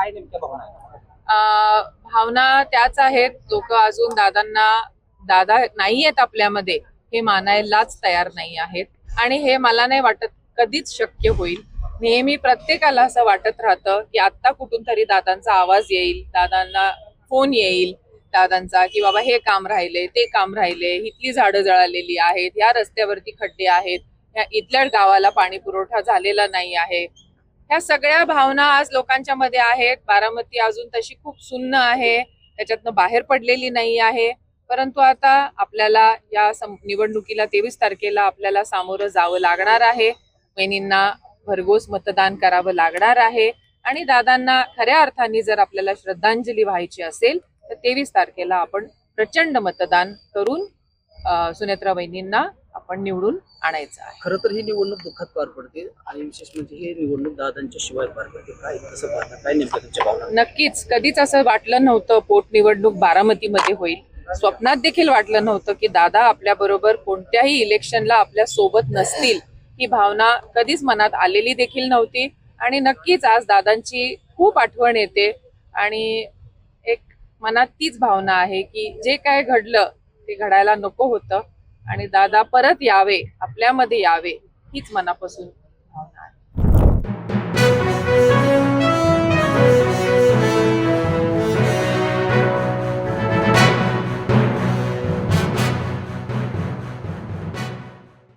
काय नेमक्या भावना आहेत? भावना त्याच आहेत. लोक अजून दादा नाही आहेत आपल्यामध्ये हे मानायलाच तयार नाही आहेत. आणि हे मला नाही वाटत कधीच शक्य होईल. नेहमी प्रत्येकाला असं वाटत राहतं की आता कुठून तरी दादांचा आवाज येईल, दादांना फोन येईल दादांचा, की बाबा हे काम राहिले, ते काम राहिले, इथली झाडं जळालेली आहेत, या रस्त्यावरती खड्डे आहेत, इथल्या गावाला पाणी पुरवठा झालेला नाही आहे. ह्या सगळ्या भावना आज लोकांच्या मध्ये आहेत. बारामती अजून तशी खूप सुन्न आहे, त्याच्यातनं बाहेर पडलेली नाही आहे. परंतु आता आपल्याला या निवडणुकीला 23 तारखेला आपल्याला सामोरं जावं लागणार आहे. वहिनींना भरघोस मतदान करावं लागणार आहे. आणि दादांना खऱ्या अर्थाने जर आपल्याला श्रद्धांजली व्हायची असेल तर 23 तारखेला आपण प्रचंड मतदान करून सुनेत्रा वहिनींना आपण निवडून आणायचं आहे. खरं तर ही निवडणूक दुःखात पार पडते आणि विशेष म्हणजे ही निवडणूक दादांच्या शिवाय पार पडते. काय कसं पाहता, काय नेमकं तुमच्या भावना? नक्कीच कधीच असं वाटलं नव्हतं पोटनिवडणूक बारामतीमध्ये होईल. स्वप्नात देखील वाटलं नव्हतं की दादा आपल्या बरोबर कोणत्याही इलेक्शनला आपल्या सोबत नसतील. ही भावना कधीच मनात आलेली देखील नव्हती. आणि नक्कीच आज दादांची खूप आठवण येते आणि एक मनात तीच भावना आहे की जे काय घडलं ते घडायला नको होतं आणि दादा परत यावे, आपल्यामध्ये यावे, हीच मनापासून